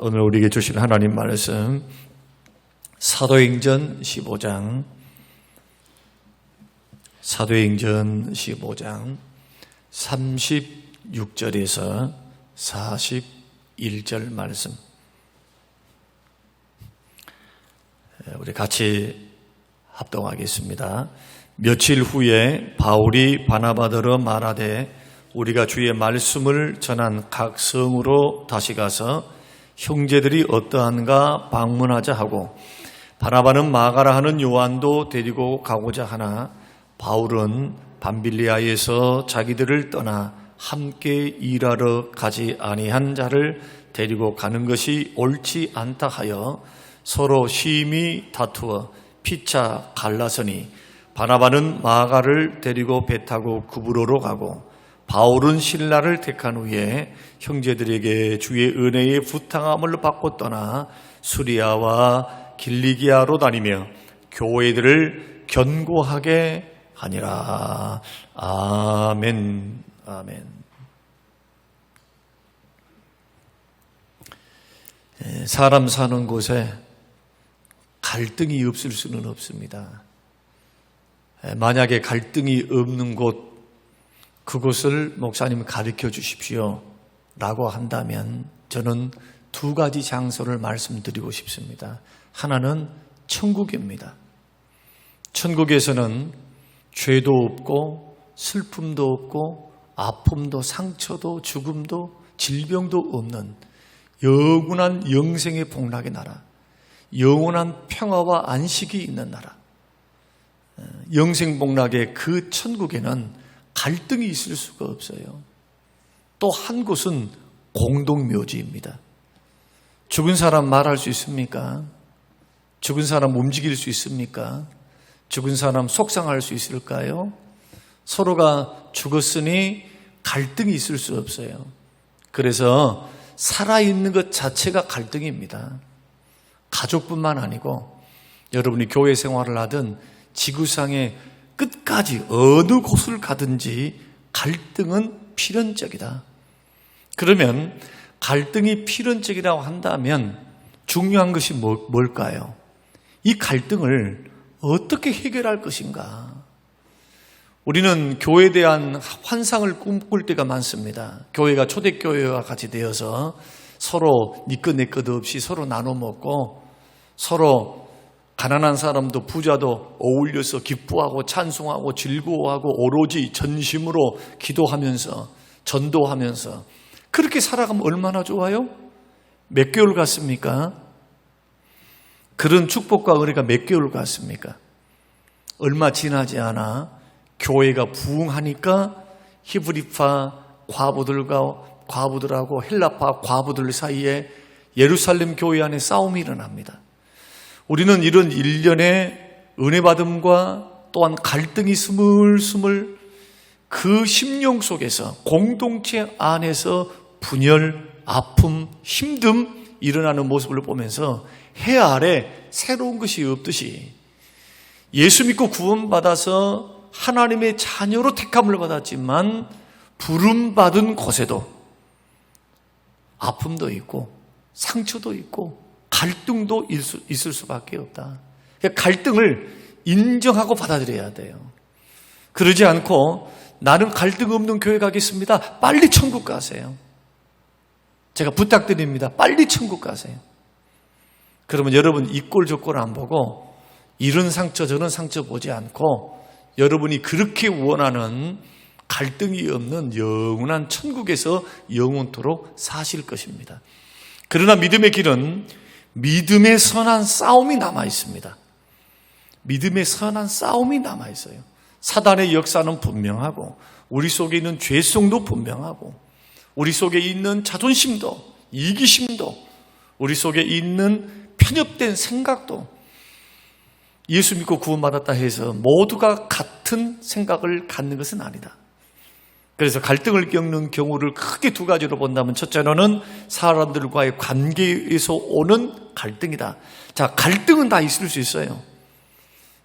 오늘 우리에게 주신 하나님 말씀 사도행전 15장 36절에서 41절 말씀 우리 같이 합동하겠습니다. 며칠 후에 바울이 바나바더러 말하되 우리가 주의 말씀을 전한 각 성으로 다시 가서 형제들이 어떠한가 방문하자 하고 바나바는 마가라 하는 요한도 데리고 가고자 하나 바울은 밤빌리아에서 자기들을 떠나 함께 일하러 가지 아니한 자를 데리고 가는 것이 옳지 않다 하여 서로 심히 다투어 피차 갈라서니 바나바는 마가를 데리고 배 타고 구브로로 가고 바울은 실라를 택한 후에 형제들에게 주의 은혜의 부탁함을 받고 떠나 수리아와 길리기아로 다니며 교회들을 견고하게 하니라. 아멘. 아멘. 사람 사는 곳에 갈등이 없을 수는 없습니다. 만약에 갈등이 없는 곳, 그곳을 목사님 가르쳐 주십시오 라고 한다면 저는 두 가지 장소를 말씀드리고 싶습니다. 하나는 천국입니다. 천국에서는 죄도 없고 슬픔도 없고 아픔도 상처도 죽음도 질병도 없는 영원한 영생의 복락의 나라, 영원한 평화와 안식이 있는 나라, 영생복락의 그 천국에는 갈등이 있을 수가 없어요. 또 한 곳은 공동묘지입니다. 죽은 사람 말할 수 있습니까? 죽은 사람 움직일 수 있습니까? 죽은 사람 속상할 수 있을까요? 서로가 죽었으니 갈등이 있을 수 없어요. 그래서 살아있는 것 자체가 갈등입니다. 가족뿐만 아니고 여러분이 교회 생활을 하든 지구상의 끝까지 어느 곳을 가든지 갈등은 필연적이다. 그러면 갈등이 필연적이라고 한다면 중요한 것이 뭘까요? 이 갈등을 어떻게 해결할 것인가? 우리는 교회에 대한 환상을 꿈꿀 때가 많습니다. 교회가 초대교회와 같이 되어서 서로 니 것 내 것 없이 서로 나눠 먹고 서로 가난한 사람도 부자도 어울려서 기뻐하고 찬송하고 즐거워하고 오로지 전심으로 기도하면서 전도하면서 그렇게 살아가면 얼마나 좋아요? 몇 개월 갔습니까? 그런 축복과 은혜가 몇 개월 갔습니까? 얼마 지나지 않아 교회가 부흥하니까 히브리파 과부들하고 헬라파 과부들 사이에 예루살렘 교회 안에 싸움이 일어납니다. 우리는 이런 일련의 은혜받음과 또한 갈등이 스물스물 그 심령 속에서 공동체 안에서 분열, 아픔, 힘듦 일어나는 모습을 보면서 해 아래 새로운 것이 없듯이 예수 믿고 구원받아서 하나님의 자녀로 택함을 받았지만 부름받은 곳에도 아픔도 있고 상처도 있고 갈등도 있을 수밖에 없다. 그러니까 갈등을 인정하고 받아들여야 돼요. 그러지 않고 나는 갈등 없는 교회 가겠습니다. 빨리 천국 가세요. 제가 부탁드립니다. 빨리 천국 가세요. 그러면 여러분 이 꼴 저 꼴 안 보고 이런 상처 저런 상처 보지 않고 여러분이 그렇게 원하는 갈등이 없는 영원한 천국에서 영원토록 사실 것입니다. 그러나 믿음의 길은 믿음의 선한 싸움이 남아 있습니다. 믿음의 선한 싸움이 남아 있어요. 사단의 역사는 분명하고 우리 속에 있는 죄성도 분명하고 우리 속에 있는 자존심도 이기심도 우리 속에 있는 편협된 생각도 예수 믿고 구원받았다 해서 모두가 같은 생각을 갖는 것은 아니다. 그래서 갈등을 겪는 경우를 크게 두 가지로 본다면 첫째로는 사람들과의 관계에서 오는 갈등이다. 자, 갈등은 다 있을 수 있어요.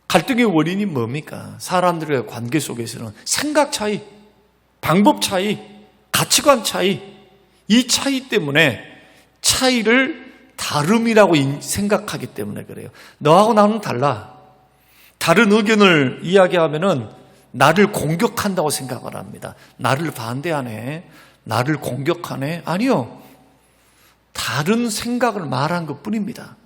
갈등의 원인이 뭡니까? 사람들과의 관계 속에서는 생각 차이, 방법 차이, 가치관 차이, 이 차이 때문에 차이를 다름이라고 생각하기 때문에 그래요. 너하고 나는 달라. 다른 의견을 이야기하면은 나를 공격한다고 생각을 합니다. 나를 반대하네. 나를 공격하네. 아니요. 다른 생각을 말한 것뿐입니다.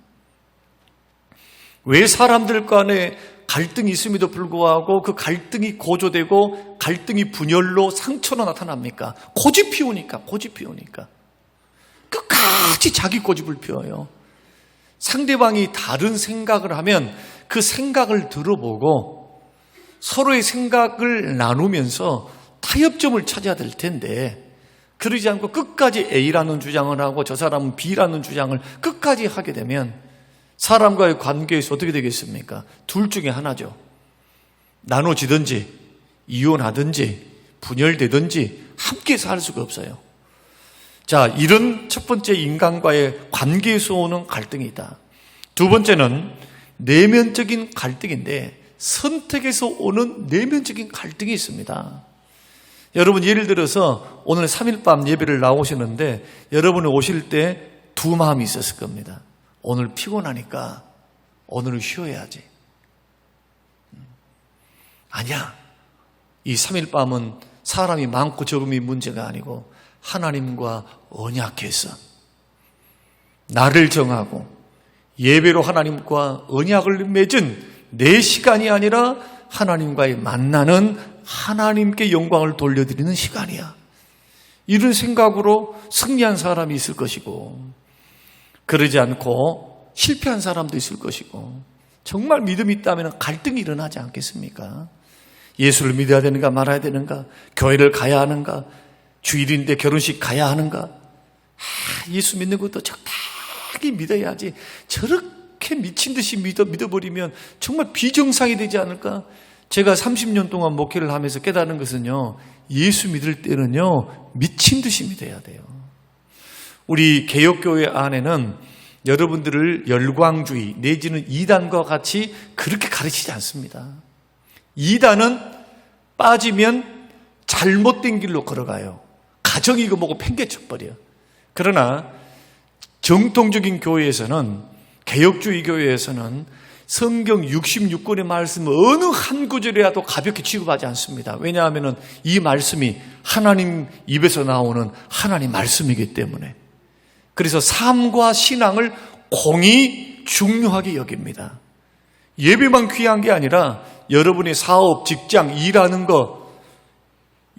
왜 사람들 간에 갈등이 있음에도 불구하고 그 갈등이 고조되고 갈등이 분열로 상처로 나타납니까? 고집 피우니까. 끝까지 자기 고집을 피워요. 상대방이 다른 생각을 하면 그 생각을 들어보고 서로의 생각을 나누면서 타협점을 찾아야 될 텐데 그러지 않고 끝까지 A라는 주장을 하고 저 사람은 B라는 주장을 끝까지 하게 되면 사람과의 관계에서 어떻게 되겠습니까? 둘 중에 하나죠. 나눠지든지 이혼하든지 분열되든지 함께 살 수가 없어요. 자, 이런 첫 번째 인간과의 관계에서 오는 갈등이다. 두 번째는 내면적인 갈등인데 선택에서 오는 내면적인 갈등이 있습니다. 여러분 예를 들어서 오늘 3일 밤 예배를 나오시는데 여러분이 오실 때 두 마음이 있었을 겁니다. 오늘 피곤하니까 오늘은 쉬어야지. 아니야. 이 3일 밤은 사람이 많고 적음이 문제가 아니고 하나님과 언약해서 나를 정하고 예배로 하나님과 언약을 맺은 내 시간이 아니라 하나님과의 만나는 하나님께 영광을 돌려드리는 시간이야. 이런 생각으로 승리한 사람이 있을 것이고 그러지 않고 실패한 사람도 있을 것이고 정말 믿음이 있다면 갈등이 일어나지 않겠습니까? 예수를 믿어야 되는가 말아야 되는가? 교회를 가야 하는가? 주일인데 결혼식 가야 하는가? 예수 믿는 것도 적당히 믿어야지. 저렇게 미친 듯이 믿어버리면 정말 비정상이 되지 않을까? 제가 30년 동안 목회를 하면서 깨달은 것은요, 예수 믿을 때는요, 미친 듯이 믿어야 돼요. 우리 개혁교회 안에는 여러분들을 열광주의 내지는 이단과 같이 그렇게 가르치지 않습니다. 이단은 빠지면 잘못된 길로 걸어가요. 가정이고 뭐고 팽개쳐버려. 그러나 정통적인 교회에서는, 개혁주의 교회에서는 성경 66권의 말씀 어느 한 구절이라도 가볍게 취급하지 않습니다. 왜냐하면 이 말씀이 하나님 입에서 나오는 하나님 말씀이기 때문에. 그래서 삶과 신앙을 공히 중요하게 여깁니다. 예배만 귀한 게 아니라 여러분의 사업, 직장, 일하는 거,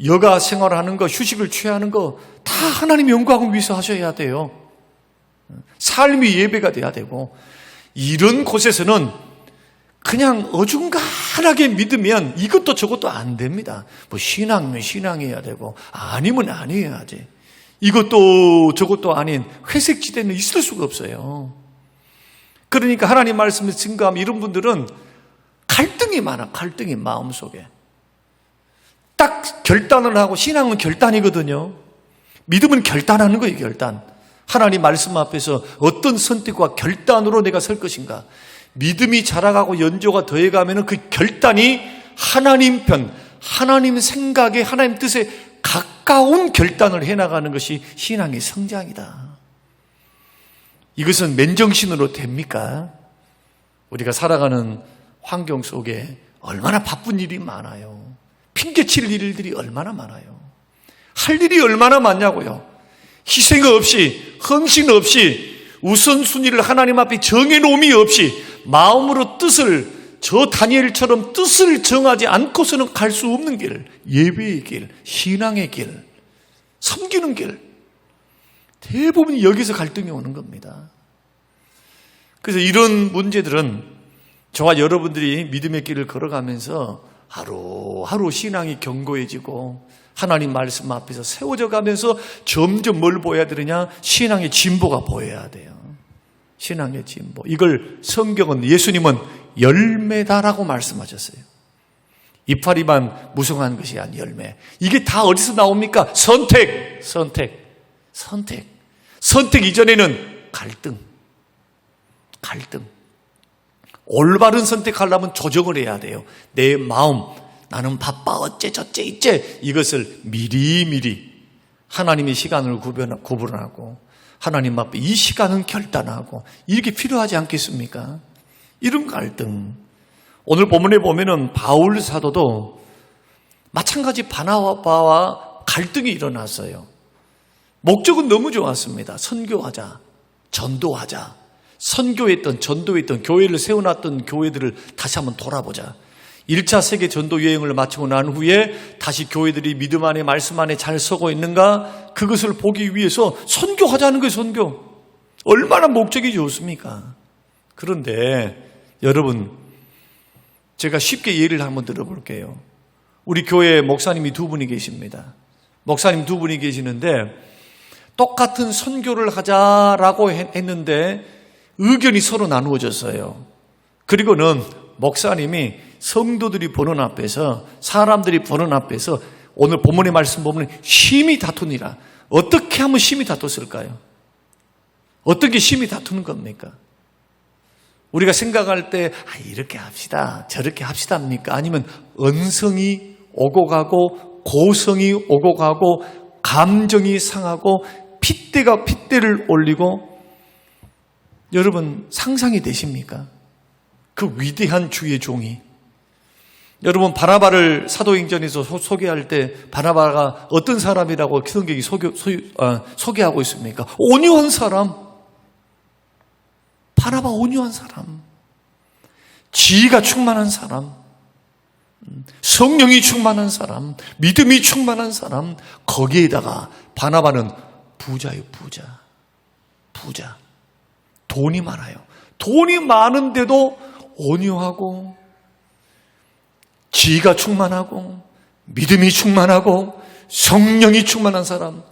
여가 생활하는 거, 휴식을 취하는 거 다 하나님 영광을 위해서 하셔야 돼요. 삶이 예배가 돼야 되고, 이런 곳에서는 그냥 어중간하게 믿으면 이것도 저것도 안 됩니다. 뭐 신앙이면 신앙해야 되고 아니면 아니어야지. 이것도 저것도 아닌 회색지대는 있을 수가 없어요. 그러니까 하나님 말씀을 증거하면 이런 분들은 갈등이 많아. 갈등이 마음속에. 딱 결단을 하고, 신앙은 결단이거든요. 믿음은 결단하는 거예요. 결단. 하나님 말씀 앞에서 어떤 선택과 결단으로 내가 설 것인가. 믿음이 자라가고 연조가 더해가면 그 결단이 하나님 편, 하나님 생각에, 하나님 뜻에 가까운 결단을 해나가는 것이 신앙의 성장이다. 이것은 맨정신으로 됩니까? 우리가 살아가는 환경 속에 얼마나 바쁜 일이 많아요. 핑계칠 일들이 얼마나 많아요. 할 일이 얼마나 많냐고요. 희생 없이, 헌신 없이, 우선순위를 하나님 앞에 정해놓음이 없이 마음으로 뜻을, 저 다니엘처럼 뜻을 정하지 않고서는 갈 수 없는 길, 예배의 길, 신앙의 길, 섬기는 길, 대부분 여기서 갈등이 오는 겁니다. 그래서 이런 문제들은 저와 여러분들이 믿음의 길을 걸어가면서 하루하루 신앙이 견고해지고 하나님 말씀 앞에서 세워져 가면서 점점 뭘 보여야 되느냐? 신앙의 진보가 보여야 돼요. 신앙의 진보. 이걸 성경은, 예수님은 열매다라고 말씀하셨어요. 이파리만 무성한 것이 아닌 열매. 이게 다 어디서 나옵니까? 선택. 선택 이전에는 갈등. 올바른 선택하려면 조정을 해야 돼요. 내 마음, 나는 바빠, 어째 저째 있제, 이것을 미리미리 하나님의 시간을 구분하고 하나님 앞에 이 시간은 결단하고 이렇게 필요하지 않겠습니까? 이런 갈등. 오늘 본문에 보면은 바울 사도도 마찬가지 바나바와 갈등이 일어났어요. 목적은 너무 좋았습니다. 선교하자, 전도하자. 선교했던, 전도했던, 교회를 세워놨던 교회들을 다시 한번 돌아보자. 1차 세계 전도 여행을 마치고 난 후에 다시 교회들이 믿음 안에 말씀 안에 잘 서고 있는가? 그것을 보기 위해서 선교하자는 거예요, 선교. 얼마나 목적이 좋습니까? 그런데 여러분, 제가 쉽게 예를 한번 들어볼게요. 우리 교회에 목사님이 두 분이 계십니다. 목사님 두 분이 계시는데 똑같은 선교를 하자라고 했는데 의견이 서로 나누어졌어요. 그리고는 목사님이 성도들이 보는 앞에서, 사람들이 보는 앞에서 오늘 본문의 말씀 보면 심히 다투니라. 어떻게 하면 심히 다퉜을까요? 어떻게 심히 다투는 겁니까? 우리가 생각할 때 이렇게 합시다, 저렇게 합시다입니까? 아니면 언성이 오고 가고 고성이 오고 가고 감정이 상하고 핏대가 핏대를 올리고, 여러분 상상이 되십니까? 그 위대한 주의 종이. 여러분 바나바를 사도행전에서 소개할 때 바나바가 어떤 사람이라고 성경이 소개하고 있습니까? 온유한 사람. 바나바 온유한 사람. 지혜가 충만한 사람. 성령이 충만한 사람. 믿음이 충만한 사람. 거기에다가 바나바는 부자예요, 부자. 부자. 돈이 많아요. 돈이 많은데도 온유하고 지혜가 충만하고 믿음이 충만하고 성령이 충만한 사람.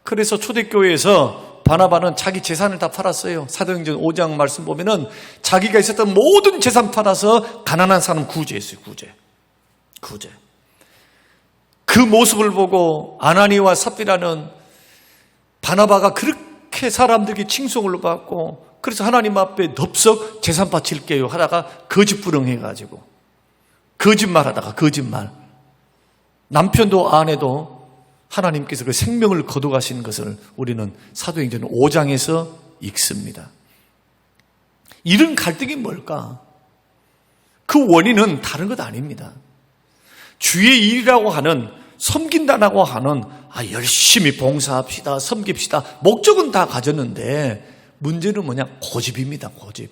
그래서 초대교회에서 바나바는 자기 재산을 다 팔았어요. 사도행전 5장 말씀 보면은 자기가 있었던 모든 재산 팔아서 가난한 사람 구제했어요. 구제. 그 모습을 보고 아나니와 삽비라는 바나바가 그렇게 사람들에게 칭송을 받고, 그래서 하나님 앞에 덥석 재산 바칠게요 하다가 거짓부렁해가지고 거짓말하다가 거짓말. 남편도 아내도 하나님께서 그 생명을 거둬가시는 것을 우리는 사도행전 5장에서 읽습니다. 이런 갈등이 뭘까? 그 원인은 다른 것 아닙니다. 주의 일이라고 하는, 섬긴다라고 하는 열심히 봉사합시다, 섬깁시다, 목적은 다 가졌는데 문제는 뭐냐? 고집입니다. 고집.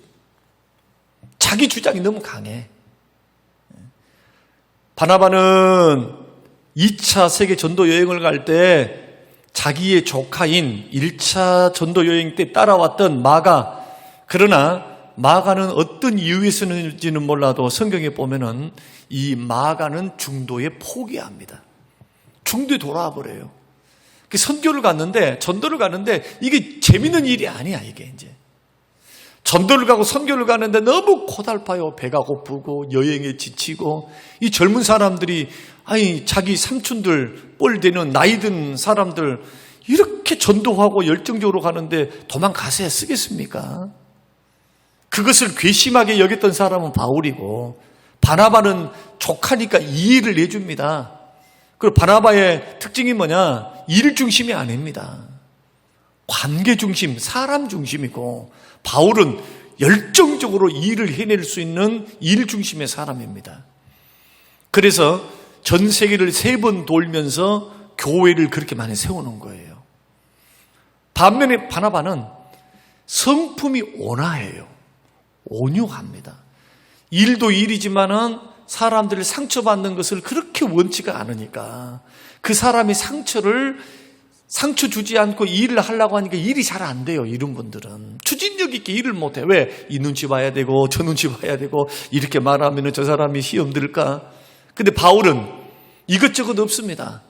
자기 주장이 너무 강해. 바나바는 2차 세계 전도 여행을 갈 때 자기의 조카인 1차 전도 여행 때 따라왔던 마가, 그러나 마가는 어떤 이유에서는지는 몰라도 성경에 보면은 이 마가는 중도에 포기합니다. 중도에 돌아와 버려요. 선교를 갔는데, 전도를 갔는데 이게 재밌는 일이 아니야. 이게 이제 전도를 가고 선교를 가는데 너무 고달파요. 배가 고프고 여행에 지치고, 이 젊은 사람들이 자기 삼촌들 뻘되는 나이 든 사람들 이렇게 전도하고 열정적으로 가는데 도망가서야 쓰겠습니까? 그것을 괘씸하게 여겼던 사람은 바울이고, 바나바는 조카니까 이해를 해줍니다. 그리고 바나바의 특징이 뭐냐? 일 중심이 아닙니다. 관계 중심, 사람 중심이고, 바울은 열정적으로 일을 해낼 수 있는 일 중심의 사람입니다. 그래서 전 세계를 3번 돌면서 교회를 그렇게 많이 세우는 거예요. 반면에 바나바는 성품이 온화해요. 온유합니다. 일도 일이지만은 사람들을 상처받는 것을 그렇게 원치가 않으니까 그 사람이 상처 주지 않고 일을 하려고 하니까 일이 잘 안 돼요. 이런 분들은 추진력 있게 일을 못해. 왜? 이 눈치 봐야 되고 저 눈치 봐야 되고, 이렇게 말하면 저 사람이 시험 들을까? 근데 바울은 이것저것 없습니다.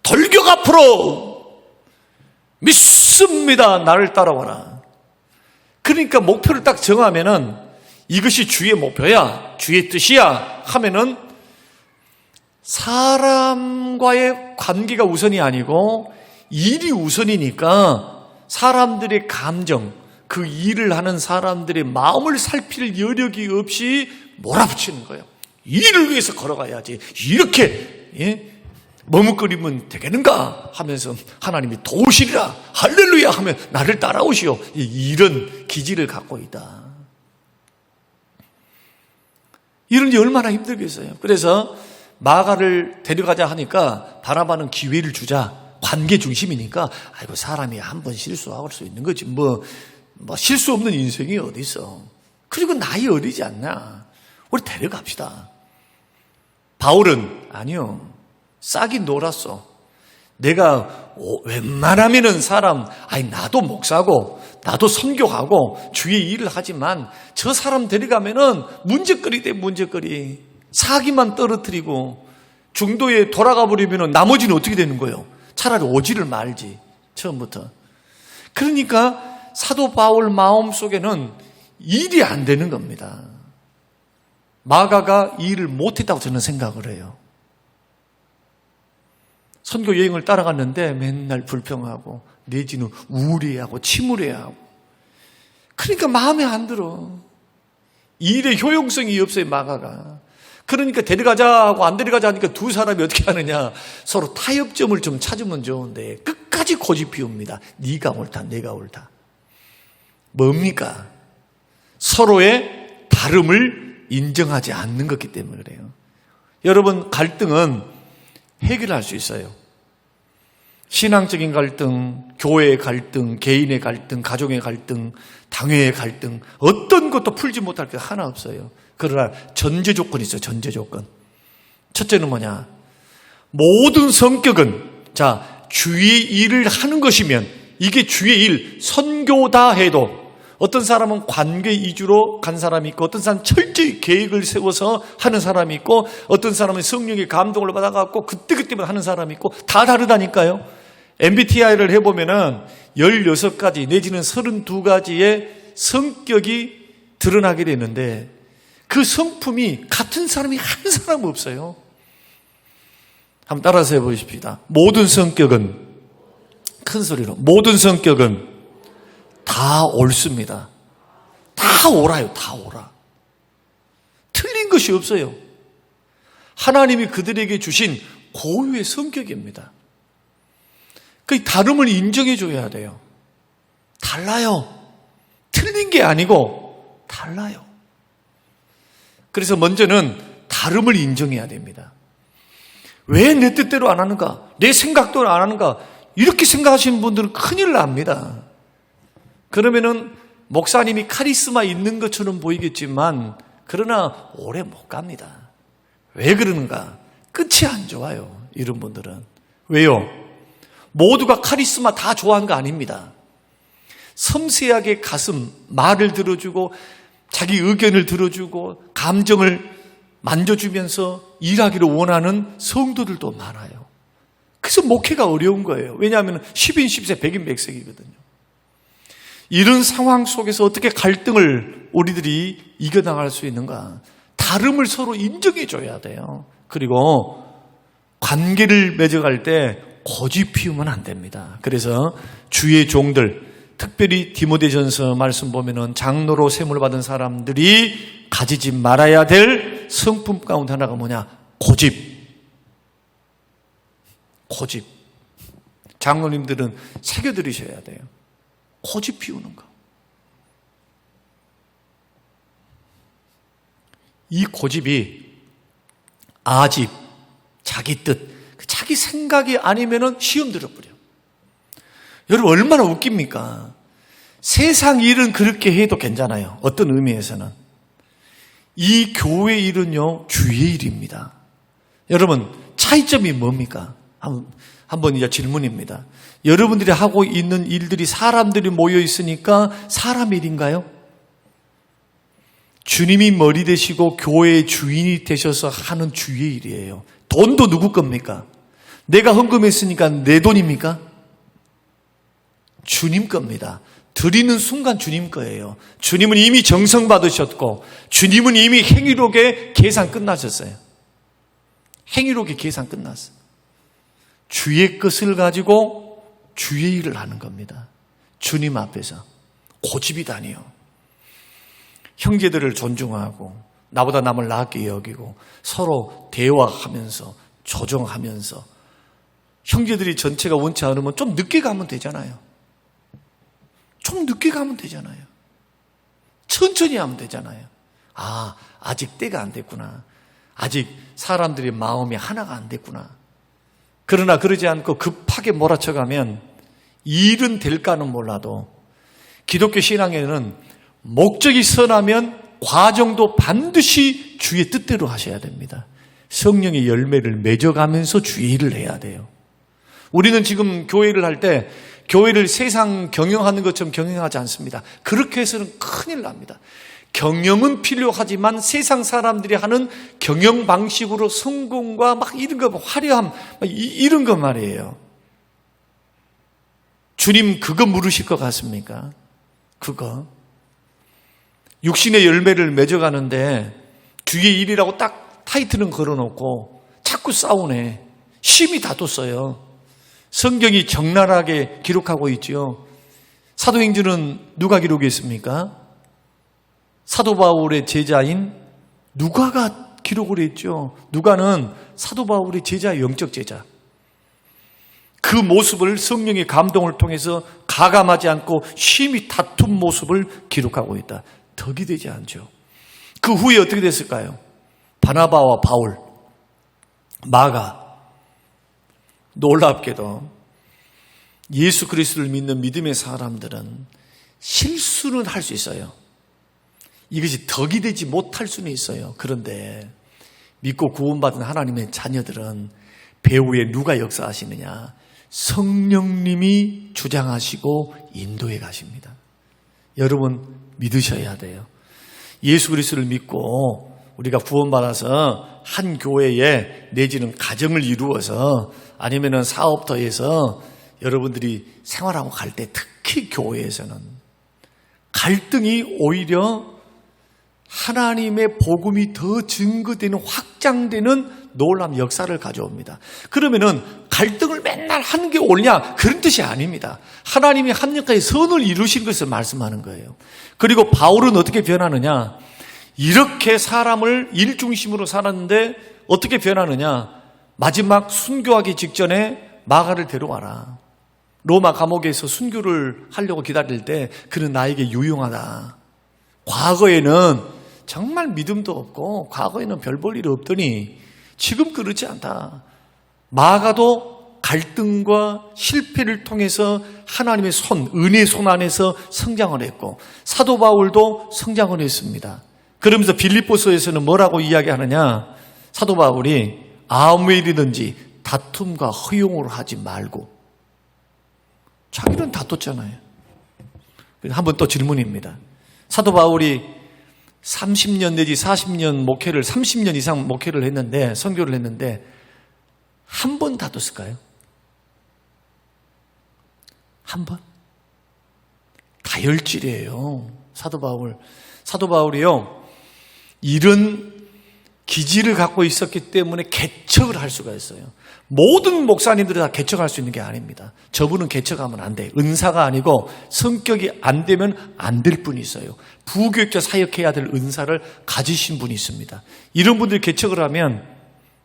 돌격 앞으로, 믿습니다, 나를 따라와라. 그러니까 목표를 딱 정하면은 이것이 주의 목표야, 주의 뜻이야 하면은 사람과의 관계가 우선이 아니고 일이 우선이니까 사람들의 감정, 그 일을 하는 사람들의 마음을 살필 여력이 없이 몰아붙이는 거예요. 일을 위해서 걸어가야지. 이렇게 머뭇거리면 되겠는가 하면서 하나님이 도우시리라 할렐루야 하면 나를 따라오시오. 이런 기질을 갖고 있다. 이런 게 얼마나 힘들겠어요. 그래서 마가를 데려가자 하니까 바나바는 기회를 주자. 관계 중심이니까 아이고 사람이 한 번 실수할 수 있는 거지. 뭐 실수 없는 인생이 어디 있어. 그리고 나이 어리지 않나. 우리 데려갑시다. 바울은 아니요. 싹이 놀았어. 내가 웬만하면은 나도 목사고 나도 선교하고 주의 일을 하지만 저 사람 데려가면은 문제거리 돼 문제거리. 사기만 떨어뜨리고 중도에 돌아가 버리면은 나머지는 어떻게 되는 거예요? 차라리 오지를 말지 처음부터. 그러니까 사도 바울 마음속에는 일이 안 되는 겁니다. 마가가 일을 못했다고 저는 생각을 해요. 선교 여행을 따라갔는데 맨날 불평하고 내지는 우울해하고 침울해하고 그러니까 마음에 안 들어. 일의 효용성이 없어요 마가가. 그러니까 데려가자 하고 안 데려가자 하니까 두 사람이 어떻게 하느냐. 서로 타협점을 좀 찾으면 좋은데 끝까지 고집 피웁니다. 네가 옳다 내가 옳다. 뭡니까? 서로의 다름을 인정하지 않는 것이기 때문에 그래요. 여러분 갈등은 해결할 수 있어요. 신앙적인 갈등, 교회의 갈등, 개인의 갈등, 가족의 갈등, 당회의 갈등 어떤 것도 풀지 못할 게 하나 없어요. 그러나 전제 조건이 있어요. 전제 조건. 첫째는 뭐냐? 모든 성격은 주의 일을 하는 것이면 이게 주의 일, 선교다 해도 어떤 사람은 관계 위주로 간 사람이 있고 어떤 사람은 철저히 계획을 세워서 하는 사람이 있고 어떤 사람은 성령의 감동을 받아갖고 그때그때만 하는 사람이 있고 다 다르다니까요. MBTI를 해보면은 16가지 내지는 32가지의 성격이 드러나게 되는데 그 성품이 같은 사람이 한 사람 없어요. 한번 따라서 해보십시다. 모든 성격은 큰 소리로 모든 성격은 다 옳습니다. 다 옳아요. 다 옳아. 틀린 것이 없어요. 하나님이 그들에게 주신 고유의 성격입니다. 그 다름을 인정해 줘야 돼요. 달라요. 틀린 게 아니고 달라요. 그래서 먼저는 다름을 인정해야 됩니다. 왜 내 뜻대로 안 하는가? 내 생각대로 안 하는가? 이렇게 생각하시는 분들은 큰일 납니다. 그러면은 목사님이 카리스마 있는 것처럼 보이겠지만 그러나 오래 못 갑니다. 왜 그러는가? 끝이 안 좋아요. 이런 분들은. 왜요? 모두가 카리스마 다 좋아하는 거 아닙니다. 섬세하게 말을 들어주고 자기 의견을 들어주고 감정을 만져주면서 일하기를 원하는 성도들도 많아요. 그래서 목회가 어려운 거예요. 왜냐하면 10인 10세, 100인 100세이거든요. 이런 상황 속에서 어떻게 갈등을 우리들이 이겨나갈 수 있는가? 다름을 서로 인정해 줘야 돼요. 그리고 관계를 맺어갈 때 고집 피우면 안 됩니다. 그래서 주의 종들, 특별히 디모데전서 말씀 보면은 장로로 세움을 받은 사람들이 가지지 말아야 될 성품 가운데 하나가 뭐냐? 고집. 장로님들은 새겨들으셔야 돼요. 고집 피우는 거. 이 고집이 아집, 자기 뜻, 자기 생각이 아니면은 시험 들어버려. 여러분 얼마나 웃깁니까? 세상 일은 그렇게 해도 괜찮아요. 어떤 의미에서는. 이 교회 일은요, 주의 일입니다. 여러분 차이점이 뭡니까? 한번 이제 질문입니다. 여러분들이 하고 있는 일들이 사람들이 모여 있으니까 사람 일인가요? 주님이 머리 되시고 교회의 주인이 되셔서 하는 주의 일이에요. 돈도 누구 겁니까? 내가 헌금했으니까 내 돈입니까? 주님 겁니다. 드리는 순간 주님 거예요. 주님은 이미 정성 받으셨고 주님은 이미 행위록의 계산 끝나셨어요. 행위록의 계산 끝났어요. 주의 것을 가지고 주의 일을 하는 겁니다. 주님 앞에서. 고집이 다니요. 형제들을 존중하고 나보다 남을 낮게 여기고 서로 대화하면서 조정하면서 형제들이 전체가 원치 않으면 좀 늦게 가면 되잖아요. 좀 늦게 가면 되잖아요. 천천히 하면 되잖아요. 아직 때가 안 됐구나. 아직 사람들의 마음이 하나가 안 됐구나. 그러나 그러지 않고 급하게 몰아쳐가면 일은 될까는 몰라도 기독교 신앙에는 목적이 선하면 과정도 반드시 주의 뜻대로 하셔야 됩니다. 성령의 열매를 맺어가면서 주의 일을 해야 돼요. 우리는 지금 교회를 할 때 교회를 세상 경영하는 것처럼 경영하지 않습니다. 그렇게 해서는 큰일 납니다. 경영은 필요하지만 세상 사람들이 하는 경영 방식으로 성공과 막 이런 거, 화려함, 이런 거 말이에요. 주님 그거 물으실 것 같습니까? 그거. 육신의 열매를 맺어가는데 주의 일이라고 딱 타이틀은 걸어놓고 자꾸 싸우네. 심히 다퉜어요. 성경이 적나라하게 기록하고 있죠. 사도행전은 누가 기록했습니까? 사도 바울의 제자인 누가가 기록을 했죠. 누가는 사도 바울의 제자, 영적 제자. 그 모습을 성령의 감동을 통해서 가감하지 않고 심히 다툰 모습을 기록하고 있다. 덕이 되지 않죠. 그 후에 어떻게 됐을까요? 바나바와 바울, 마가. 놀랍게도 예수 그리스도를 믿는 믿음의 사람들은 실수는 할 수 있어요. 이것이 덕이 되지 못할 수는 있어요. 그런데 믿고 구원받은 하나님의 자녀들은 배후에 누가 역사하시느냐? 성령님이 주장하시고 인도해 가십니다. 여러분 믿으셔야 돼요. 예수 그리스도를 믿고 우리가 구원받아서 한 교회에 내지는 가정을 이루어서 아니면은 사업터에서 여러분들이 생활하고 갈 때 특히 교회에서는 갈등이 오히려 하나님의 복음이 더 증거되는 확장되는 놀라운 역사를 가져옵니다. 그러면은 갈등을 맨날 하는 게 옳냐? 그런 뜻이 아닙니다. 하나님이 합력하여 선을 이루신 것을 말씀하는 거예요. 그리고 바울은 어떻게 변하느냐? 이렇게 사람을 일중심으로 살았는데 어떻게 변하느냐? 마지막 순교하기 직전에 마가를 데려와라. 로마 감옥에서 순교를 하려고 기다릴 때 그는 나에게 유용하다. 과거에는 정말 믿음도 없고 과거에는 별 볼 일이 없더니 지금 그렇지 않다. 마가도 갈등과 실패를 통해서 하나님의 손, 은혜의 손 안에서 성장을 했고 사도 바울도 성장을 했습니다. 그러면서 빌립보서에서는 뭐라고 이야기하느냐? 사도 바울이 아무 일이든지 다툼과 허용을 하지 말고. 자기는 다퉜잖아요. 한번 또 질문입니다. 사도 바울이 30년 내지 40년 목회를 30년 이상 목회를 했는데 선교를 했는데 한 번 다퉜을까요? 한 번? 다혈질이에요. 사도 바울이요. 이런 기질을 갖고 있었기 때문에 개척을 할 수가 있어요. 모든 목사님들이 다 개척할 수 있는 게 아닙니다. 저분은 개척하면 안 돼. 은사가 아니고 성격이 안 되면 안 될 분이 있어요. 부교육자 사역해야 될 은사를 가지신 분이 있습니다. 이런 분들이 개척을 하면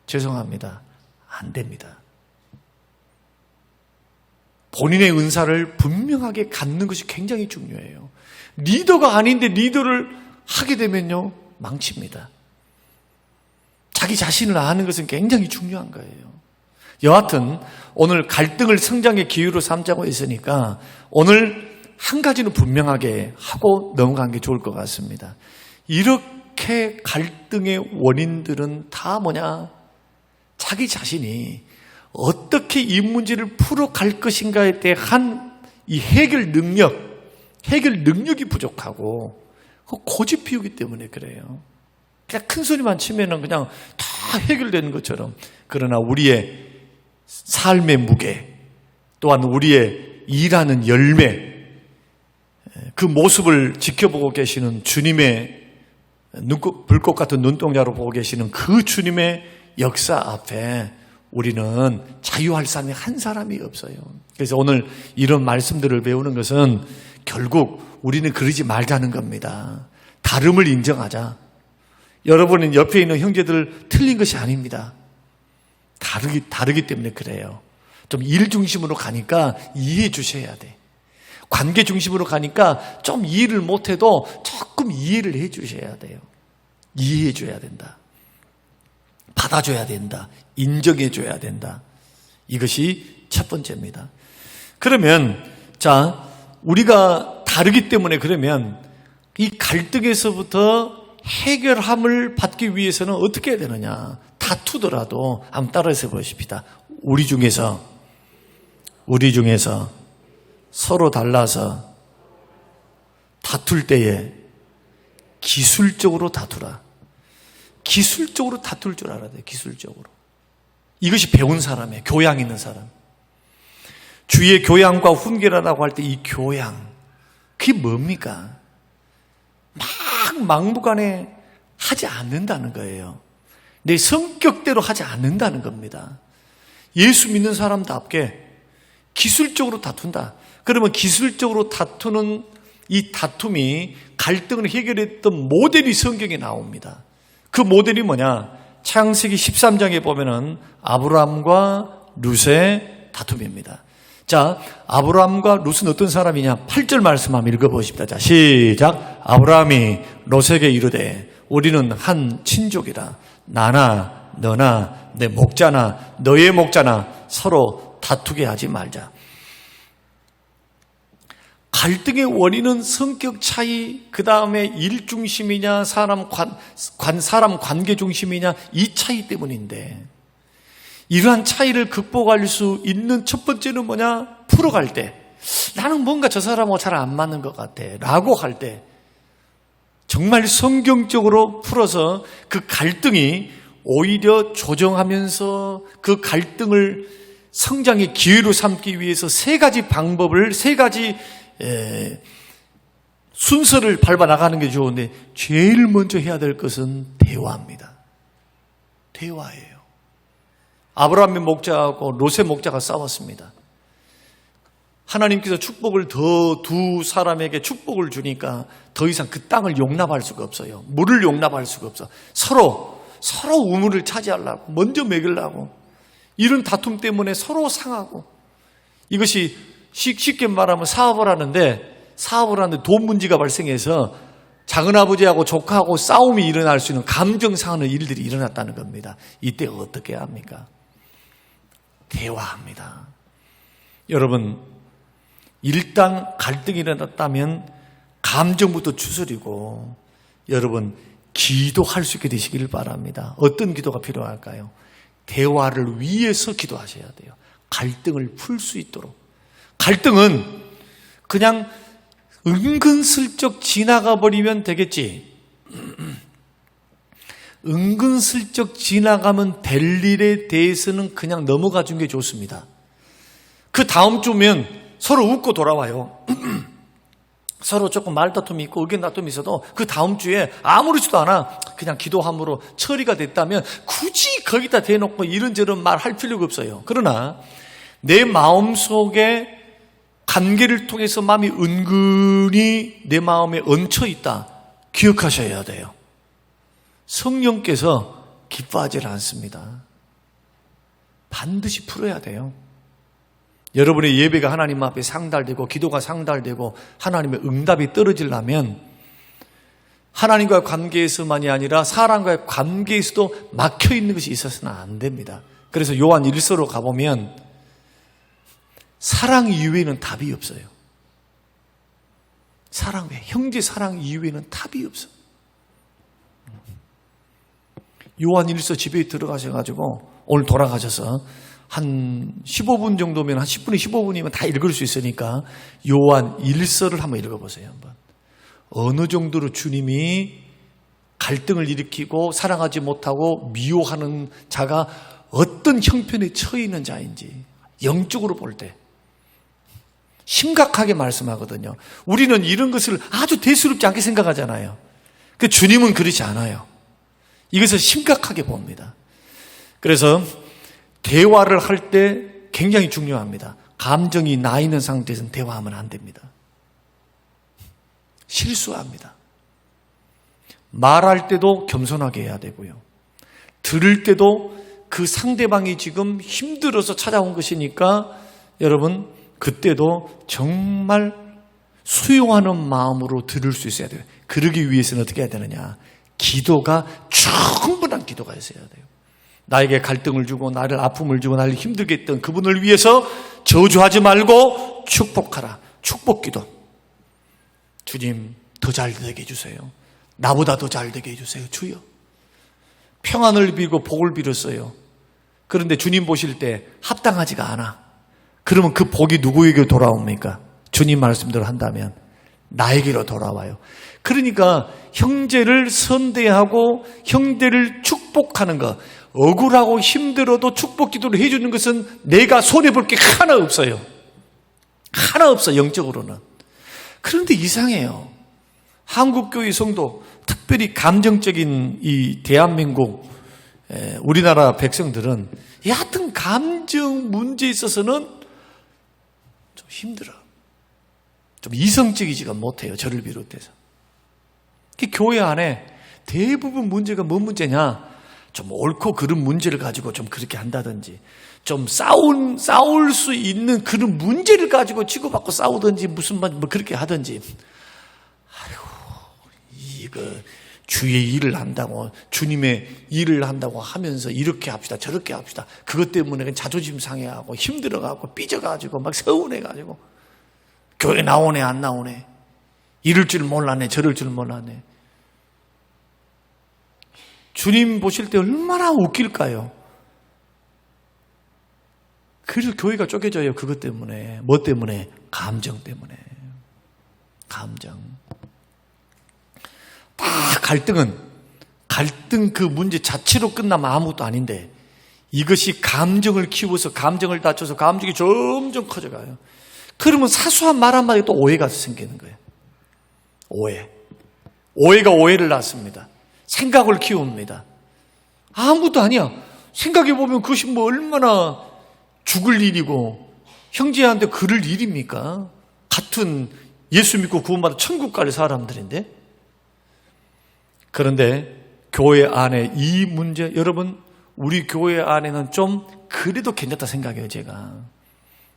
죄송합니다. 안 됩니다. 본인의 은사를 분명하게 갖는 것이 굉장히 중요해요. 리더가 아닌데 리더를 하게 되면요. 망칩니다. 자기 자신을 아는 것은 굉장히 중요한 거예요. 여하튼 오늘 갈등을 성장의 기회로 삼자고 했으니까 오늘 한 가지는 분명하게 하고 넘어가는 게 좋을 것 같습니다. 이렇게 갈등의 원인들은 다 뭐냐? 자기 자신이 어떻게 이 문제를 풀어갈 것인가에 대한 이 해결 능력이 부족하고 고집 피우기 때문에 그래요. 그냥 큰 소리만 치면은 그냥 다 해결되는 것처럼. 그러나 우리의 삶의 무게, 또한 우리의 일하는 열매, 그 모습을 지켜보고 계시는 주님의 불꽃 같은 눈동자로 보고 계시는 그 주님의 역사 앞에 우리는 자유할 사람이 한 사람이 없어요. 그래서 오늘 이런 말씀들을 배우는 것은 결국 우리는 그러지 말자는 겁니다. 다름을 인정하자. 여러분은 옆에 있는 형제들 틀린 것이 아닙니다. 다르기 때문에 그래요. 좀 일 중심으로 가니까 이해해 주셔야 돼. 관계 중심으로 가니까 좀 이해를 못해도 조금 이해를 해 주셔야 돼요. 이해해 줘야 된다. 받아줘야 된다. 인정해 줘야 된다. 이것이 첫 번째입니다. 그러면 자, 우리가 다르기 때문에 그러면 이 갈등에서부터 해결함을 받기 위해서는 어떻게 해야 되느냐? 다투더라도 한번 따라해서 보십시다. 우리 중에서 서로 달라서 다툴 때에 기술적으로 다투라. 기술적으로 다툴 줄 알아야 돼요. 기술적으로. 이것이 배운 사람이에요. 교양 있는 사람. 주의 교양과 훈계라고 할 때 이 교양, 그게 뭡니까? 막무가내 하지 않는다는 거예요. 내 성격대로 하지 않는다는 겁니다. 예수 믿는 사람답게 기술적으로 다툰다. 그러면 기술적으로 다투는 이 다툼이 갈등을 해결했던 모델이 성경에 나옵니다. 그 모델이 뭐냐? 창세기 13장에 보면은 아브라함과 룻의 다툼입니다. 자, 아브라함과 룻은 어떤 사람이냐? 8절 말씀 한번 읽어보십시다. 자, 시작. 아브라함이 롯에게 이르되 우리는 한 친족이라. 나나 너나 내 목자나 너의 목자나 서로 다투게 하지 말자. 갈등의 원인은 성격 차이, 그 다음에 일 중심이냐, 사람 관계 중심이냐, 이 차이 때문인데, 이러한 차이를 극복할 수 있는 첫 번째는 뭐냐? 풀어갈 때, 나는 뭔가 저 사람하고 잘 안 맞는 것 같아 라고 할 때, 정말 성경적으로 풀어서 그 갈등이 오히려 조정하면서 그 갈등을 성장의 기회로 삼기 위해서 세 가지 방법을, 세 가지 순서를 밟아 나가는 게 좋은데, 제일 먼저 해야 될 것은 대화입니다. 대화예요. 아브라함의 목자하고 롯의 목자가 싸웠습니다. 하나님께서 축복을 더 두 사람에게 축복을 주니까 더 이상 그 땅을 용납할 수가 없어요. 물을 용납할 수가 없어. 서로 우물을 차지하려고, 먼저 먹이려고, 이런 다툼 때문에 서로 상하고, 이것이 쉽게 말하면 사업을 하는데 돈 문제가 발생해서 작은아버지하고 조카하고 싸움이 일어날 수 있는 감정 상하는 일들이 일어났다는 겁니다. 이때 어떻게 합니까? 대화합니다. 여러분, 일단 갈등이 일어났다면 감정부터 추스리고 여러분 기도할 수 있게 되시길 바랍니다. 어떤 기도가 필요할까요? 대화를 위해서 기도하셔야 돼요. 갈등을 풀 수 있도록. 갈등은 그냥 은근슬쩍 지나가 버리면 되겠지. 은근슬쩍 지나가면 될 일에 대해서는 그냥 넘어가 준 게 좋습니다. 그 다음 주면 서로 웃고 돌아와요. 서로 조금 말다툼이 있고 의견 다툼이 있어도 그 다음 주에 아무렇지도 않아 그냥 기도함으로 처리가 됐다면 굳이 거기다 대놓고 이런저런 말 할 필요가 없어요. 그러나 내 마음속에 관계를 통해서 마음이 은근히 내 마음에 얹혀 있다. 기억하셔야 돼요. 성령께서 기뻐하지 않습니다. 반드시 풀어야 돼요. 여러분의 예배가 하나님 앞에 상달되고 기도가 상달되고 하나님의 응답이 떨어지려면 하나님과의 관계에서만이 아니라 사람과의 관계에서도 막혀있는 것이 있어서는 안 됩니다. 그래서 요한 1서로 가보면 사랑 이외에는 답이 없어요. 사랑 외에, 형제 사랑 이외에는 답이 없어요. 요한 1서 집에 들어가셔가지고 오늘 돌아가셔서 한 15분 정도면 한 10분에 15분이면 다 읽을 수 있으니까 요한 1서를 한번 읽어보세요. 한번. 어느 정도로 주님이 갈등을 일으키고 사랑하지 못하고 미워하는 자가 어떤 형편에 처해 있는 자인지 영적으로 볼 때 심각하게 말씀하거든요. 우리는 이런 것을 아주 대수롭지 않게 생각하잖아요. 그 주님은 그렇지 않아요. 이것을 심각하게 봅니다. 그래서 대화를 할 때 굉장히 중요합니다. 감정이 나 있는 상태에서는 대화하면 안 됩니다. 실수합니다. 말할 때도 겸손하게 해야 되고요. 들을 때도 그 상대방이 지금 힘들어서 찾아온 것이니까 여러분 그때도 정말 수용하는 마음으로 들을 수 있어야 돼요. 그러기 위해서는 어떻게 해야 되느냐? 기도가 충분한 기도가 있어야 돼요. 나에게 갈등을 주고 나를 아픔을 주고 나를 힘들게 했던 그분을 위해서 저주하지 말고 축복하라. 축복기도. 주님 더 잘 되게 해주세요. 나보다 더 잘 되게 해주세요. 주여. 평안을 빌고 복을 빌었어요. 그런데 주님 보실 때 합당하지가 않아. 그러면 그 복이 누구에게 돌아옵니까? 주님 말씀대로 한다면 나에게로 돌아와요. 그러니까 형제를 선대하고 형제를 축복하는 것, 억울하고 힘들어도 축복 기도를 해주는 것은 내가 손해볼 게 하나 없어요. 하나 없어, 영적으로는. 그런데 이상해요. 한국교회 성도, 특별히 감정적인 이 대한민국 우리나라 백성들은 여하튼 감정 문제에 있어서는 좀 힘들어. 좀 이성적이지가 못해요. 저를 비롯해서. 교회 안에 대부분 문제가 뭔 문제냐? 좀 옳고 그른 문제를 가지고 좀 그렇게 한다든지, 좀 싸울 수 있는 그런 문제를 가지고 치고받고 싸우든지 무슨 뭐 그렇게 하든지. 이거 주의 일을 한다고, 주님의 일을 한다고 하면서 이렇게 합시다, 저렇게 합시다. 그것 때문에 자존심 상해하고 힘들어가고 삐져가지고 막 서운해가지고 교회 나오네 안 나오네, 이럴 줄 몰랐네 저럴 줄 몰랐네. 주님 보실 때 얼마나 웃길까요? 그래서 교회가 쪼개져요. 그것 때문에. 뭐 때문에? 감정 때문에. 감정. 다 갈등 그 문제 자체로 끝나면 아무것도 아닌데, 이것이 감정을 키워서 감정을 다쳐서 감정이 점점 커져가요. 그러면 사소한 말 한마디에 또 오해가 생기는 거예요. 오해가 오해를 낳습니다. 생각을 키웁니다. 아무것도 아니야. 생각해보면 그것이 뭐 얼마나 죽을 일이고 형제한테 그럴 일입니까? 같은 예수 믿고 구원받아 천국 갈 사람들인데. 그런데 교회 안에 이 문제, 여러분 우리 교회 안에는 좀 그래도 괜찮다 생각해요.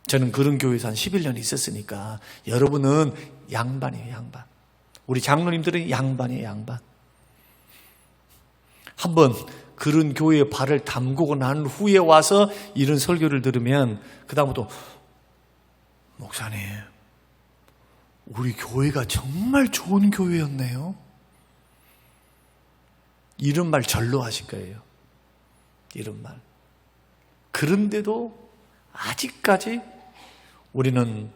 저는 그런 교회에서 한 11년 있었으니까. 여러분은 양반이에요. 양반. 우리 장로님들은 양반이에요. 양반. 한번 그런 교회에 발을 담그고 난 후에 와서 이런 설교를 들으면 그 다음부터, 목사님 우리 교회가 정말 좋은 교회였네요, 이런 말 절로 하실 거예요. 이런 말. 그런데도 아직까지 우리는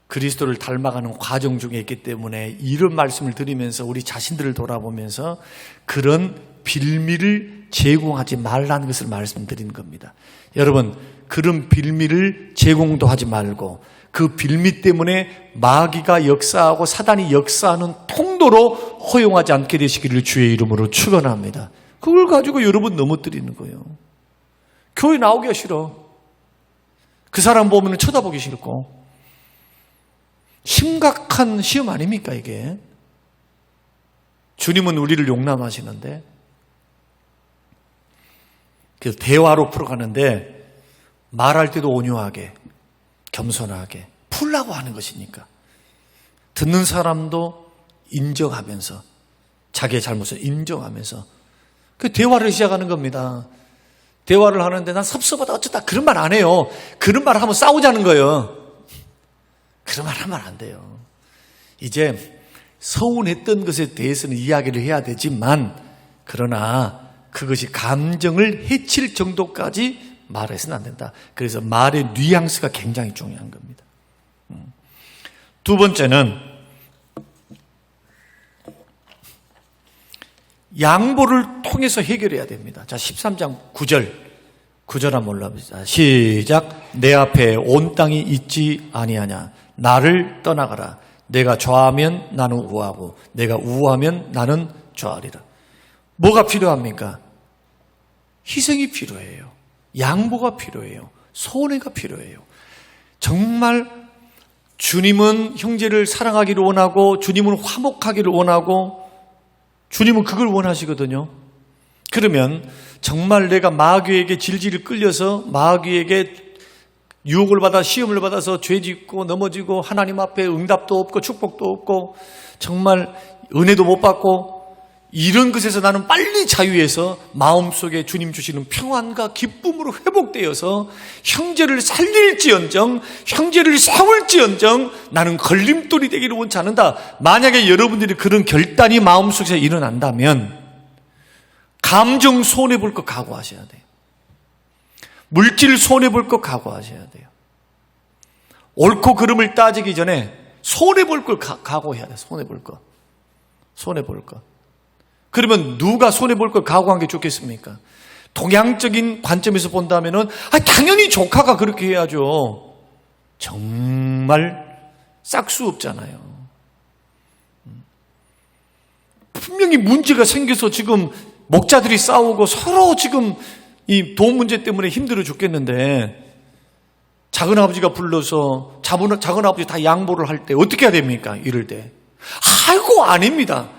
그리스도를 닮아가는 과정 중에 있기 때문에 이런 말씀을 드리면서 우리 자신들을 돌아보면서 그런 빌미를 제공하지 말라는 것을 말씀드리는 겁니다. 여러분, 그런 빌미를 제공도 하지 말고 그 빌미 때문에 마귀가 역사하고 사단이 역사하는 통로로 허용하지 않게 되시기를 주의 이름으로 축원합니다. 그걸 가지고 여러분 넘어뜨리는 거예요. 교회 나오기가 싫어. 그 사람 보면 쳐다보기 싫고. 심각한 시험 아닙니까 이게? 주님은 우리를 용납하시는데, 그래서 대화로 풀어가는데 말할 때도 온유하게 겸손하게 풀라고 하는 것이니까 듣는 사람도 인정하면서 자기의 잘못을 인정하면서 그 대화를 시작하는 겁니다. 대화를 하는데 난 섭섭하다 어쩌다 그런 말 안 해요. 그런 말 하면 싸우자는 거예요. 그런 말 하면 안 돼요. 이제 서운했던 것에 대해서는 이야기를 해야 되지만, 그러나 그것이 감정을 해칠 정도까지 말해서는 안 된다. 그래서 말의 뉘앙스가 굉장히 중요한 겁니다. 두 번째는 양보를 통해서 해결해야 됩니다. 자, 13장 9절 한번 올라봅시다. 시작. 내 앞에 온 땅이 있지 아니하냐. 나를 떠나가라. 내가 좌하면 나는 우하고 내가 우하면 나는 좌하리라. 뭐가 필요합니까? 희생이 필요해요. 양보가 필요해요. 손해가 필요해요. 정말 주님은 형제를 사랑하기를 원하고 주님은 화목하기를 원하고 주님은 그걸 원하시거든요. 그러면 정말 내가 마귀에게 질질 끌려서 마귀에게 유혹을 받아 시험을 받아서 죄 짓고 넘어지고 하나님 앞에 응답도 없고 축복도 없고 정말 은혜도 못 받고 이런 것에서 나는 빨리 자유해서 마음속에 주님 주시는 평안과 기쁨으로 회복되어서 형제를 살릴지언정 형제를 세울지언정 나는 걸림돌이 되기를 원치 않는다. 만약에 여러분들이 그런 결단이 마음속에서 일어난다면 감정 손해볼 거 각오하셔야 돼요. 물질 손해볼 거 각오하셔야 돼요. 옳고 그름을 따지기 전에 손해볼 걸 각오해야 돼요. 손해볼 거. 손해볼 거. 그러면 누가 손해볼 걸 각오한 게 좋겠습니까? 동양적인 관점에서 본다면은 당연히 조카가 그렇게 해야죠. 정말 싹수 없잖아요. 분명히 문제가 생겨서 지금 목자들이 싸우고 서로 지금 이 돈 문제 때문에 힘들어 죽겠는데 작은아버지가 불러서 작은아버지 다 양보를 할 때 어떻게 해야 됩니까? 이럴 때. 아이고 아닙니다.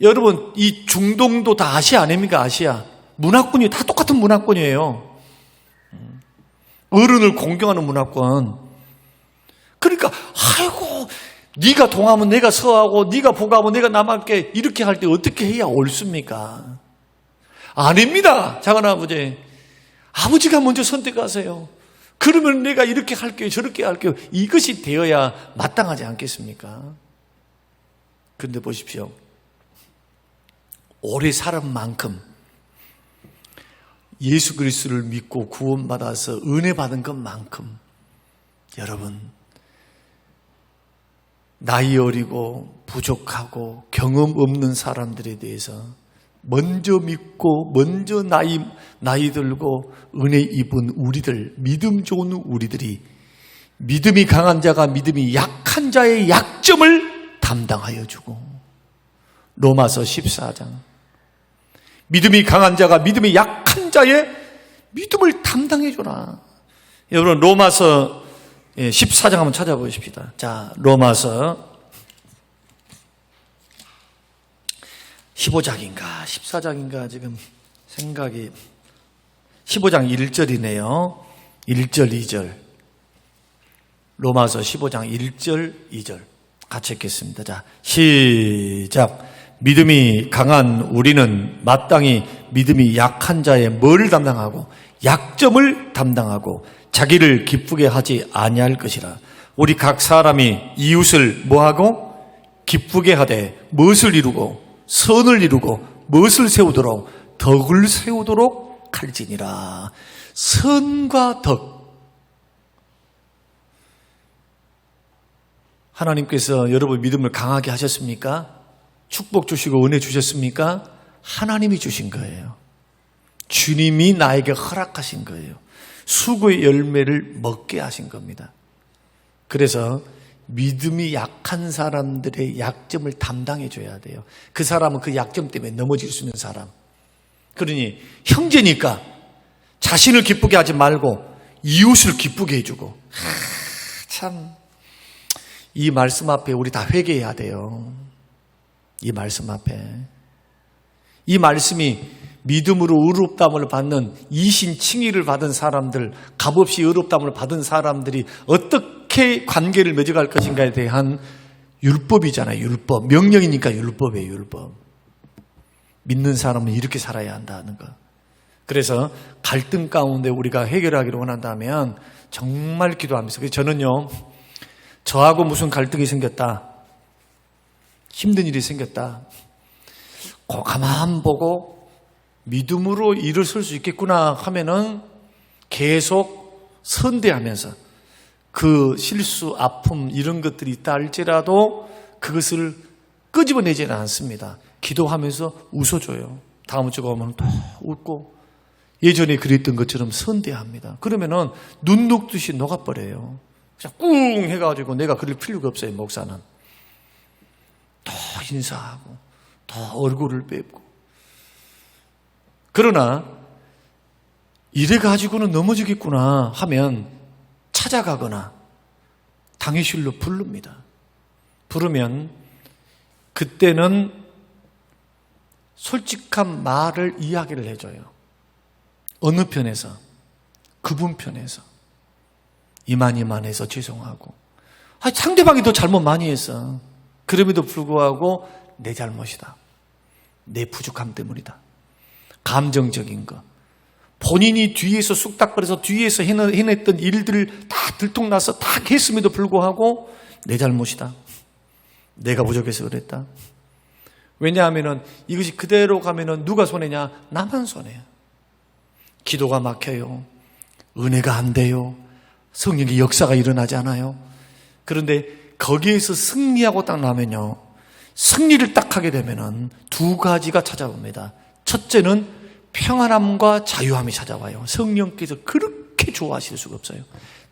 여러분 이 중동도 다 아시아 아닙니까? 아시아. 문화권이 다 똑같은 문화권이에요. 어른을 공경하는 문화권. 그러니까 아이고 네가 동하면 내가 서하고 네가 북하면 내가 남할게 이렇게 할 때 어떻게 해야 옳습니까? 아닙니다. 작은아버지. 아버지가 먼저 선택하세요. 그러면 내가 이렇게 할게요. 저렇게 할게요. 이것이 되어야 마땅하지 않겠습니까? 그런데 보십시오. 오래 살은 만큼 예수 그리스도를 믿고 구원받아서 은혜 받은 것만큼 여러분 나이 어리고 부족하고 경험 없는 사람들에 대해서 먼저 믿고 먼저 나이 들고 은혜 입은 우리들, 믿음 좋은 우리들이 믿음이 강한 자가 믿음이 약한 자의 약점을 담당하여 주고 로마서 14장 믿음이 강한 자가 믿음이 약한 자의 믿음을 담당해 주라. 여러분 로마서 14장 한번 찾아보십시다. 자, 로마서 15장인가 14장인가 지금 생각이 15장 1절이네요. 1절 2절 로마서 15장 1절 2절 같이 읽겠습니다. 자, 시작. 믿음이 강한 우리는 마땅히 믿음이 약한 자의 뭘 담당하고 약점을 담당하고 자기를 기쁘게 하지 아니할 것이라. 우리 각 사람이 이웃을 뭐하고 기쁘게 하되 무엇을 이루고 선을 이루고 무엇을 세우도록 덕을 세우도록 할지니라. 선과 덕. 하나님께서 여러분 믿음을 강하게 하셨습니까? 축복 주시고 은혜 주셨습니까? 하나님이 주신 거예요. 주님이 나에게 허락하신 거예요. 수고의 열매를 먹게 하신 겁니다. 그래서 믿음이 약한 사람들의 약점을 담당해 줘야 돼요. 그 사람은 그 약점 때문에 넘어질 수 있는 사람. 그러니 형제니까 자신을 기쁘게 하지 말고 이웃을 기쁘게 해주고. 참, 이 말씀 앞에 우리 다 회개해야 돼요. 이 말씀 앞에. 이 말씀이 믿음으로 의롭다함을 받는 이신 칭의를 받은 사람들, 값없이 의롭다함을 받은 사람들이 어떻게 관계를 맺어갈 것인가에 대한 율법이잖아요. 율법. 명령이니까 율법이에요. 율법. 믿는 사람은 이렇게 살아야 한다는 거. 그래서 갈등 가운데 우리가 해결하기를 원한다면 정말 기도합니다. 그래서 저는요, 저하고 무슨 갈등이 생겼다, 힘든 일이 생겼다, 가만 보고 믿음으로 일어설 수 있겠구나 하면은 계속 선대하면서 그 실수, 아픔 이런 것들이 있다 할지라도 그것을 끄집어내지는 않습니다. 기도하면서 웃어줘요. 다음 주가 오면 또 웃고 예전에 그랬던 것처럼 선대합니다. 그러면은 눈 녹듯이 녹아버려요. 그냥 꿍 해가지고 내가 그럴 필요가 없어요. 목사는 더 인사하고 더 얼굴을 뵙고. 그러나 이래가지고는 넘어지겠구나 하면 찾아가거나 당의실로 부릅니다. 부르면 그때는 솔직한 말을 이야기를 해줘요. 어느 편에서? 그분 편에서. 이만해서 죄송하고. 상대방이 더 잘못 많이 했어. 그럼에도 불구하고 내 잘못이다. 내 부족함 때문이다. 감정적인 거. 본인이 뒤에서 쑥닥거려서 뒤에서 해냈던 일들을 다 들통나서 다 했음에도 불구하고 내 잘못이다. 내가 부족해서 그랬다. 왜냐하면 이것이 그대로 가면 누가 손해냐? 나만 손해야. 기도가 막혀요. 은혜가 안 돼요. 성령의 역사가 일어나지 않아요. 그런데 거기에서 승리하고 딱 나면요, 승리를 딱 하게 되면은 두 가지가 찾아옵니다. 첫째는 평안함과 자유함이 찾아와요. 성령께서 그렇게 좋아하실 수가 없어요.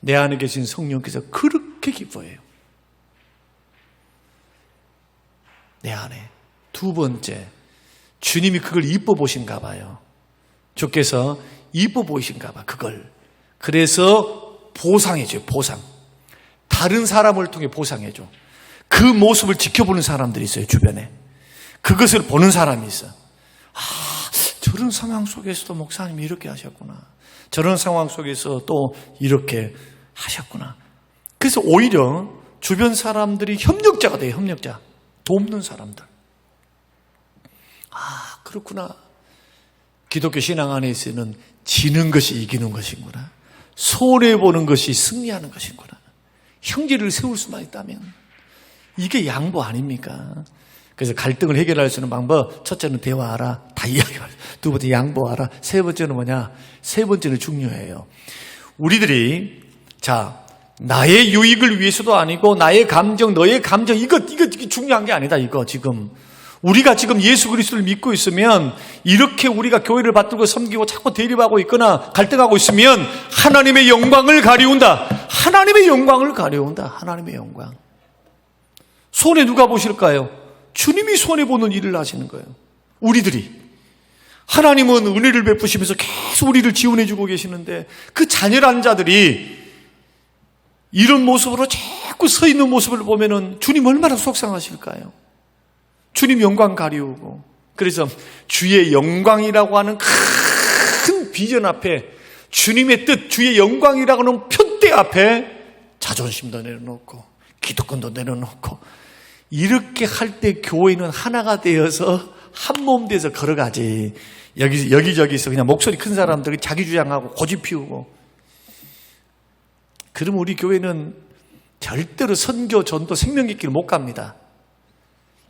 내 안에 계신 성령께서 그렇게 기뻐해요. 내 안에. 두 번째, 주님이 그걸 이뻐 보신가 봐요. 주께서 이뻐 보이신가 봐, 그걸. 그래서 보상해줘요, 보상. 다른 사람을 통해 보상해줘. 그 모습을 지켜보는 사람들이 있어요, 주변에. 그것을 보는 사람이 있어. 저런 상황 속에서도 목사님이 이렇게 하셨구나. 저런 상황 속에서 또 이렇게 하셨구나. 그래서 오히려 주변 사람들이 협력자가 돼요, 협력자. 돕는 사람들. 그렇구나. 기독교 신앙 안에서는 지는 것이 이기는 것이구나. 손해보는 것이 승리하는 것이구나. 형제를 세울 수만 있다면 이게 양보 아닙니까? 그래서 갈등을 해결할 수 있는 방법, 첫째는 대화하라. 다 이야기하라. 두 번째 양보하라. 세 번째는 뭐냐? 세 번째는 중요해요. 우리들이 나의 유익을 위해서도 아니고 나의 감정, 너의 감정 이거 중요한 게 아니다. 이거 지금 우리가 지금 예수 그리스도를 믿고 있으면 이렇게 우리가 교회를 받들고 섬기고 자꾸 대립하고 있거나 갈등하고 있으면 하나님의 영광을 가리운다. 하나님의 영광을 가려운다. 하나님의 영광. 손해 누가 보실까요? 주님이 손해보는 일을 하시는 거예요. 우리들이. 하나님은 은혜를 베푸시면서 계속 우리를 지원해주고 계시는데 그 잔열한 자들이 이런 모습으로 자꾸 서 있는 모습을 보면은 주님 얼마나 속상하실까요? 주님 영광 가리우고. 그래서 주의 영광이라고 하는 큰 비전 앞에 주님의 뜻, 주의 영광이라고 하는 표대 앞에 자존심도 내려놓고 기득권도 내려놓고 이렇게 할 때 교회는 하나가 되어서 한 몸 돼서 걸어가지. 여기저기서 그냥 목소리 큰 사람들이 자기 주장하고 고집 피우고. 그럼 우리 교회는 절대로 선교, 전도, 생명의 길을 못 갑니다.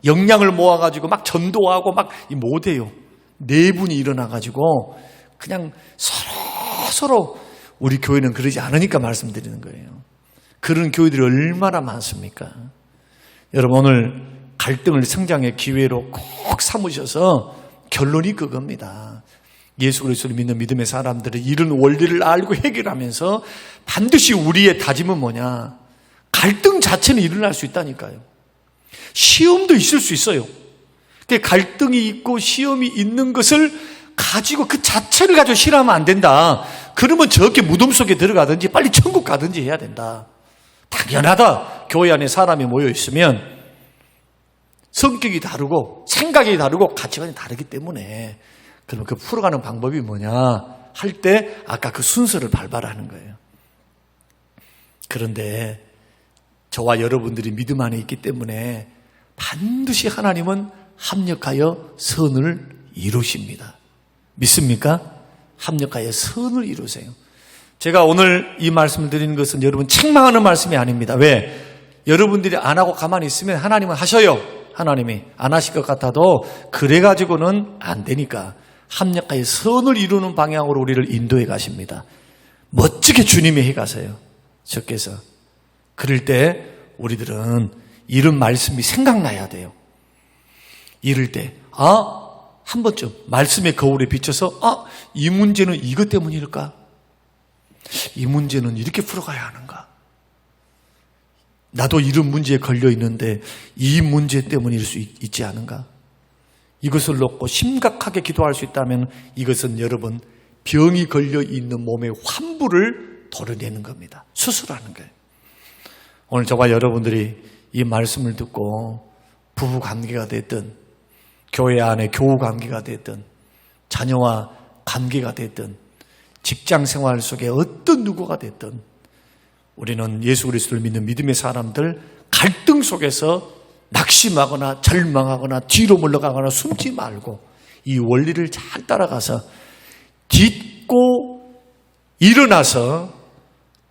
역량을 모아가지고 막 전도하고 막 못해요. 내분이 일어나가지고 그냥 서로 우리 교회는 그러지 않으니까 말씀드리는 거예요. 그런 교회들이 얼마나 많습니까? 여러분 오늘 갈등을 성장의 기회로 꼭 삼으셔서 결론이 그겁니다. 예수 그리스도를 믿는 믿음의 사람들은 이런 원리를 알고 해결하면서 반드시 우리의 다짐은 뭐냐? 갈등 자체는 일어날 수 있다니까요. 시험도 있을 수 있어요. 갈등이 있고 시험이 있는 것을 가지고 그 자체를 가지고 싫어하면 안 된다. 그러면 저렇게 무덤 속에 들어가든지 빨리 천국 가든지 해야 된다. 당연하다. 교회 안에 사람이 모여 있으면 성격이 다르고 생각이 다르고 가치관이 다르기 때문에 그러면 그 풀어가는 방법이 뭐냐 할 때 아까 그 순서를 밟아라 하는 거예요. 그런데 저와 여러분들이 믿음 안에 있기 때문에 반드시 하나님은 합력하여 선을 이루십니다. 믿습니까? 합력하여 선을 이루세요. 제가 오늘 이 말씀을 드리는 것은 여러분 책망하는 말씀이 아닙니다. 왜? 여러분들이 안 하고 가만히 있으면 하나님은 하셔요. 하나님이 안 하실 것 같아도 그래가지고는 안 되니까 합력하여 선을 이루는 방향으로 우리를 인도해 가십니다. 멋지게 주님이 해 가세요. 주께서. 그럴 때 우리들은 이런 말씀이 생각나야 돼요. 이럴 때 한 번쯤 말씀의 거울에 비춰서 이 문제는 이것 때문일까? 이 문제는 이렇게 풀어가야 하는가? 나도 이런 문제에 걸려 있는데 이 문제 때문일 수 있지 않은가? 이것을 놓고 심각하게 기도할 수 있다면 이것은 여러분 병이 걸려 있는 몸의 환부를 도려내는 겁니다. 수술하는 거예요. 오늘 저와 여러분들이 이 말씀을 듣고 부부 관계가 됐든 교회 안에 교우 관계가 됐든 자녀와 관계가 됐든 직장 생활 속에 어떤 누구가 됐든 우리는 예수 그리스도를 믿는 믿음의 사람들 갈등 속에서 낙심하거나 절망하거나 뒤로 물러가거나 숨지 말고 이 원리를 잘 따라가서 딛고 일어나서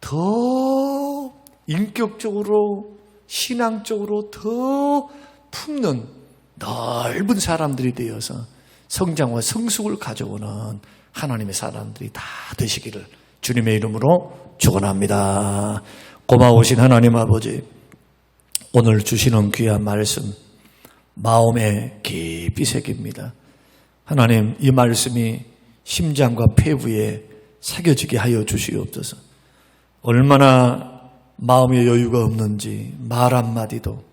더 인격적으로 신앙적으로 더 품는 넓은 사람들이 되어서 성장과 성숙을 가져오는 하나님의 사람들이 다 되시기를 주님의 이름으로 축원합니다. 고마우신 하나님 아버지, 오늘 주시는 귀한 말씀 마음에 깊이 새깁니다. 하나님, 이 말씀이 심장과 폐부에 새겨지게 하여 주시옵소서. 얼마나 마음의 여유가 없는지 말 한마디도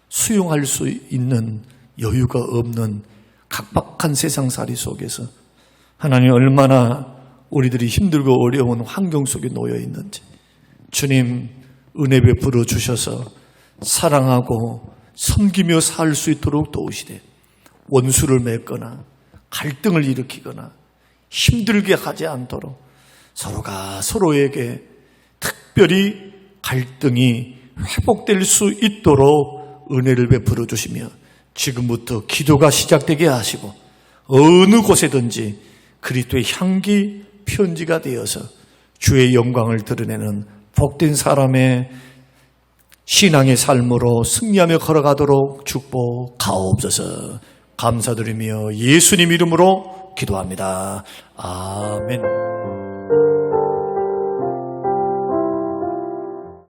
수용할 수 있는 여유가 없는 각박한 세상살이 속에서 하나님 얼마나 우리들이 힘들고 어려운 환경 속에 놓여 있는지 주님 은혜 베풀어 주셔서 사랑하고 섬기며 살 수 있도록 도우시되 원수를 맺거나 갈등을 일으키거나 힘들게 하지 않도록 서로가 서로에게 특별히 갈등이 회복될 수 있도록 은혜를 베풀어 주시며 지금부터 기도가 시작되게 하시고 어느 곳에든지 그리스도의 향기 편지가 되어서 주의 영광을 드러내는 복된 사람의 신앙의 삶으로 승리하며 걸어가도록 축복하옵소서. 감사드리며 예수님 이름으로 기도합니다. 아멘.